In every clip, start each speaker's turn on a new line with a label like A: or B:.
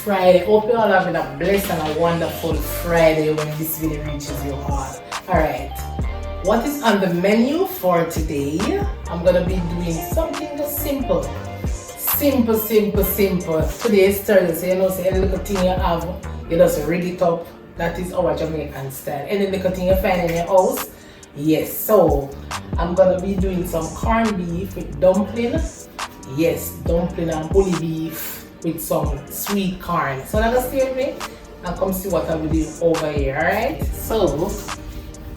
A: Friday. Hope you all having a blessed and a wonderful Friday when this video reaches you all. Alright, what is on the menu for today? I'm gonna be doing something just simple. Simple. Today is Thursday, so you know, so any little thing you have, you just rig it up. That is our Jamaican style. Any little thing you find in your house, yes. So I'm gonna be doing some corned beef with dumpling. Yes, dumpling and bully beef with some sweet corn. So now stay with me and come see what I will do over here. Alright, so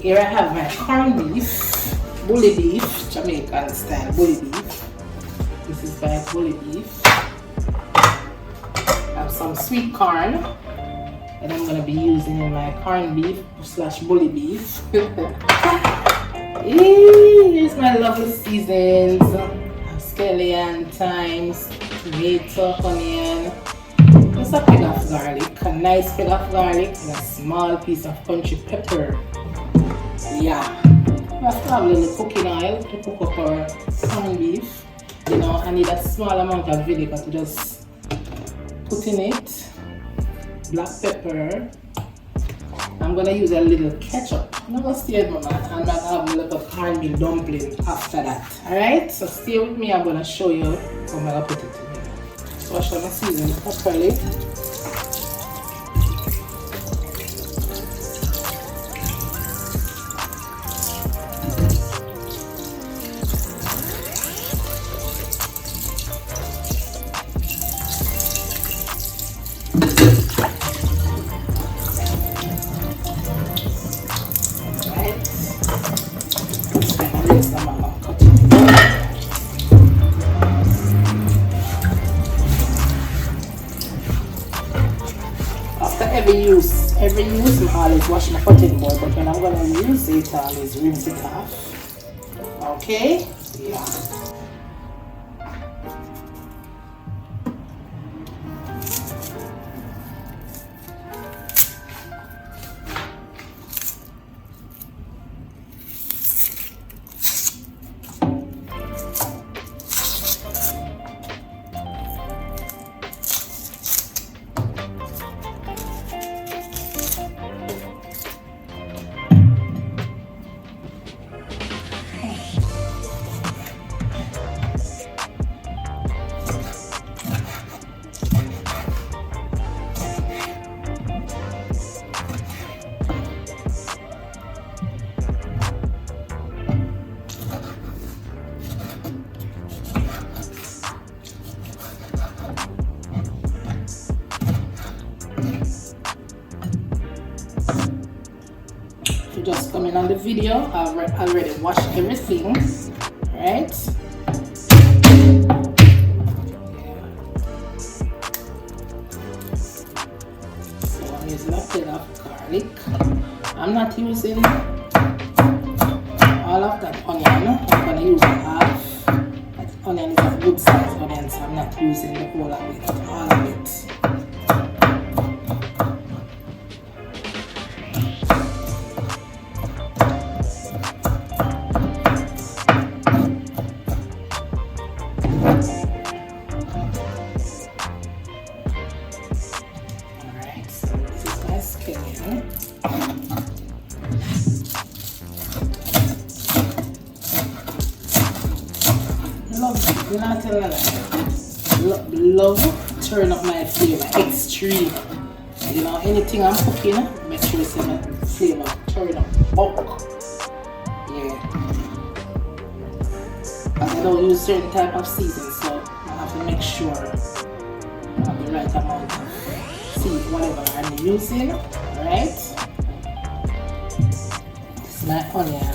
A: here I have my corned beef, bully beef, Jamaican style bully beef. This is my bully beef. I have some sweet corn that I'm going to be using in my corned beef / bully beef. Here's my lovely seasons. Scallion, thymes, tomato, onion, just a peg of garlic, a nice peg of garlic, and a small piece of country pepper. Yeah, we have to have a little cooking oil to cook up our corned beef. You know, I need a small amount of vinegar to just put in it. Black pepper. I'm gonna use a little ketchup. I'm not gonna stay with that. I'm not have a little cornmeal dumpling after that. Alright, so stay with me. I'm gonna show you how I'm gonna put it together. So I shall season it properly. Every use I always wash my cutting board, but when I'm going to use it, I always rinse it off. Okay? Yeah. Just coming on the video, I've already washed everything, right? So I'm using a bit of garlic. I'm not using all of that onion. I'm going to use half. That onion is a good size onion, so I'm not using the whole of it, all of it. Love turn up my flavor extreme. You know, anything I'm cooking, make sure it's my flavor turn up bulk. Yeah. Because I don't use certain type of season, so I have to make sure I have the right amount of seed, whatever I'm using. Alright. This is my onion.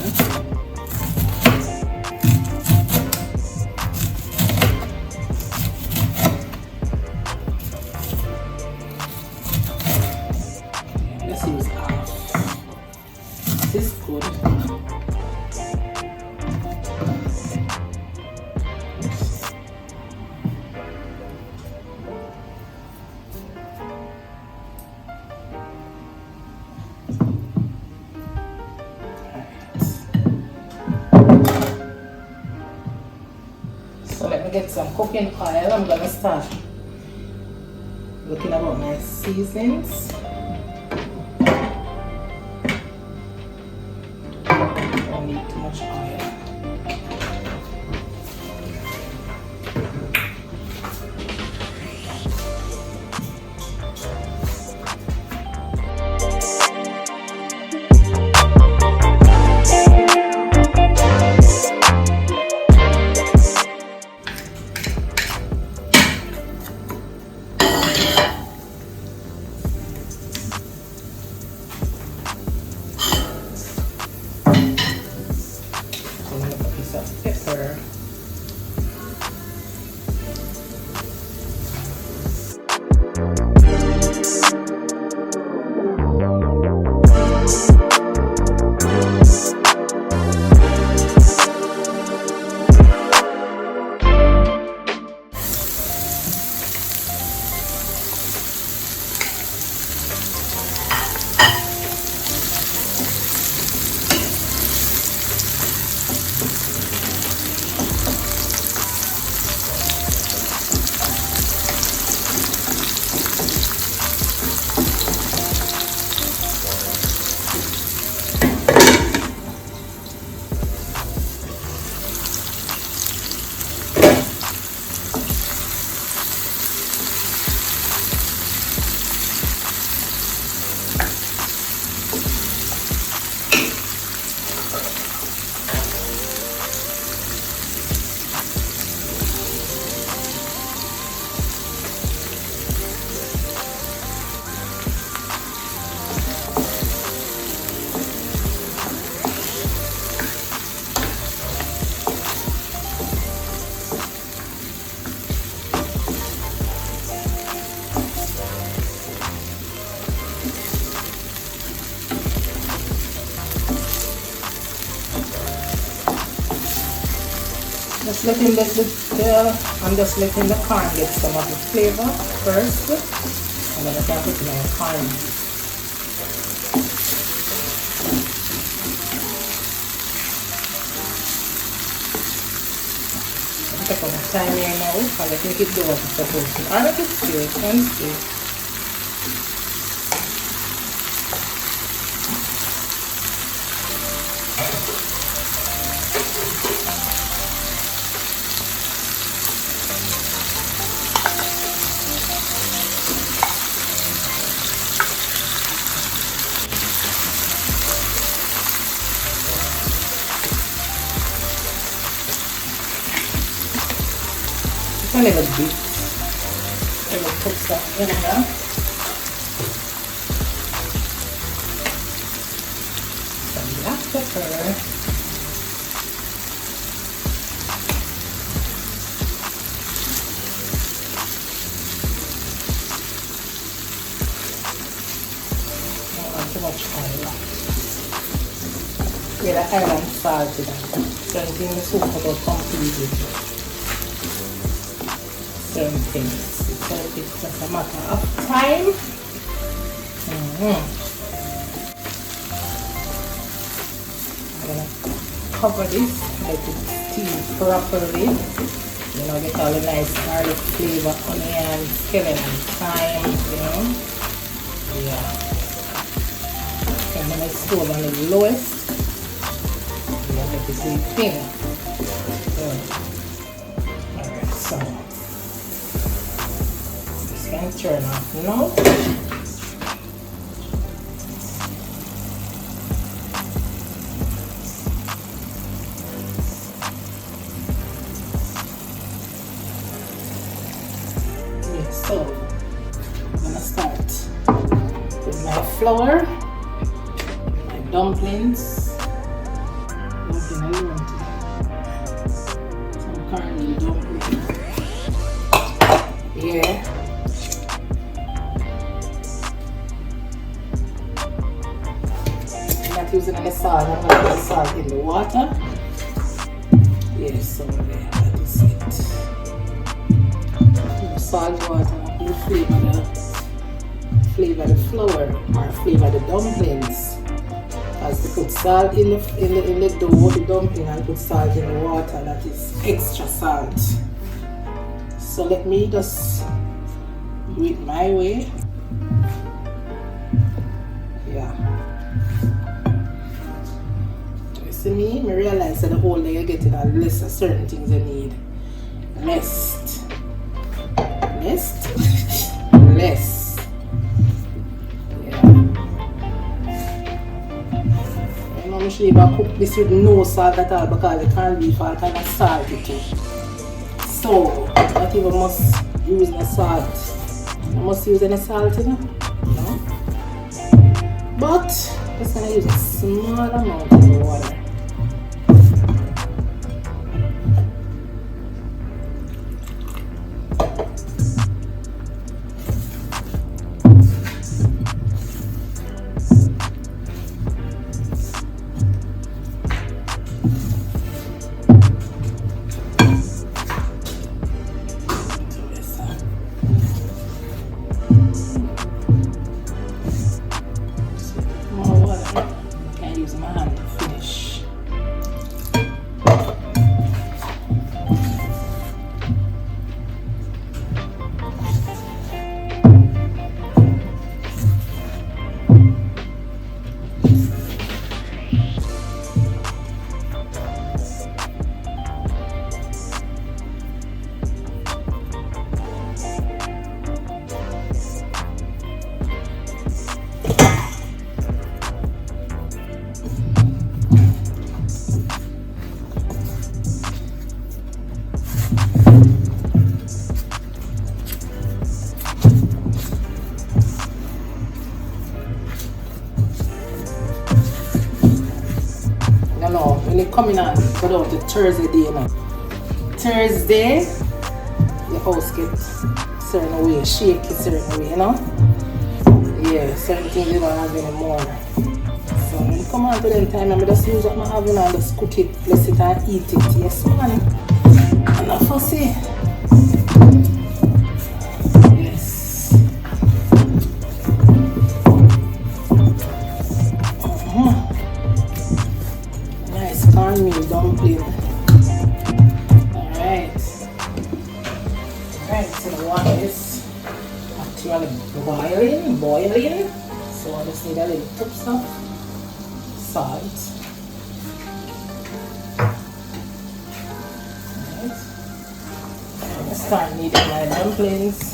A: This is good. So let me get some cooking oil. I'm gonna start Looking about my seasonings. Don't need too much oil. Pepper. Just letting I'm just letting the corn get some of the flavor first, and then I can put in my corn. Take on the time here now, and I think it do what it's supposed to. I like it straight and straight. A little bit. I will put some in there. Some black pepper. Don't want too much oil. Get the island salt in there. Strengthening the soup about completely. Certain things, so it's just a matter of time. I'm gonna cover this, let it steam properly. You know, get all the nice garlic flavor, onion, skillet, and thyme. You know, yeah. And then I stove on the lowest. Yeah, let it see thin. Alright, so. Can turn off now. Yeah, so I'm gonna start with my flour, my dumplings. Dumpling alone today. Some caramel dumplings. Yeah. Using any salt, I'm going to put the salt in the water. Yes, so there, that is it. The salt water will flavor the flour or flavor the dumplings. As to put salt in the dough, the dumpling, and put salt in the water, that is extra salt. So let me just do it my way. Yeah. You see me? I realize that the whole day you're getting a list of certain things you need. Less. Yeah. You know, I should even cook this with no salt at all because the corned beef are kind of salty too. So, not even must use the salt. I must use any salt, you know? No? But, just gonna use a small amount of water. When you come in and go down to Thursday day, you know. Thursday, your house gets certain way, shake it certain way, you know. Yeah, certain things you don't have anymore. So when you come on to them time, I just use what I have and just cook it, bless it and eat it. Yes, man. And I fussy. Yes. Nice cornmeal dumpling. Alright. Alright, so the water is actually boiling. So I just need a little touch of salt. Alright. I'm gonna start kneading my dumplings.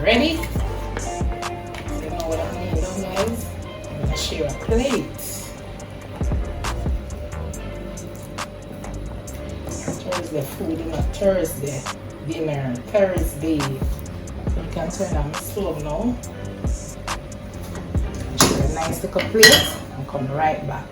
A: Ready? So you know what I mean, those guys? I'm gonna share a plate. Thursday food, not Thursday dinner. Thursday. So you can turn on the stove now. Share a nice little plate and come right back.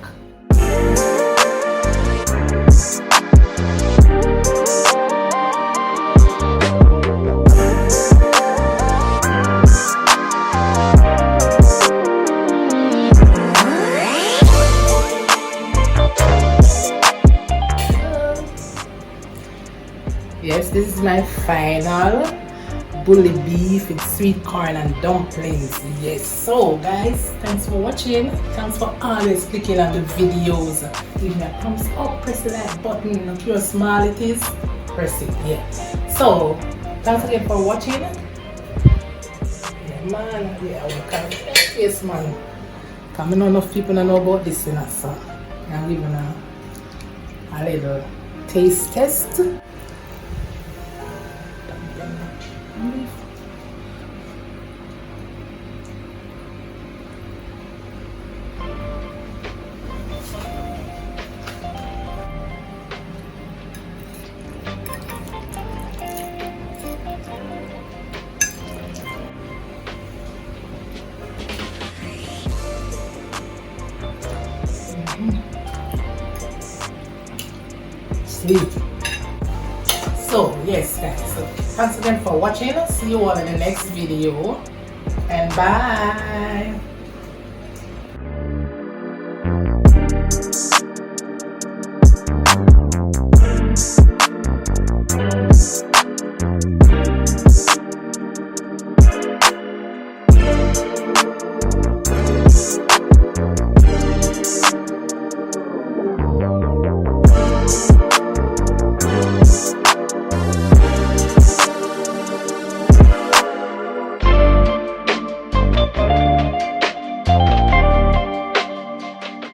A: Yes, this is my final bully beef with sweet corn and dumplings. Yes, so guys, thanks for watching. Thanks for always clicking on the videos. Give me a thumbs up, press the like button. Look how small it is. Press it, yeah. So thanks again for watching. Yeah, man. Yeah, I will come. Yes, man. Coming on, enough people don't know about this, so I'm giving a little taste test. Sweet. So yes guys, so thanks again for watching. See you all in the next video and bye.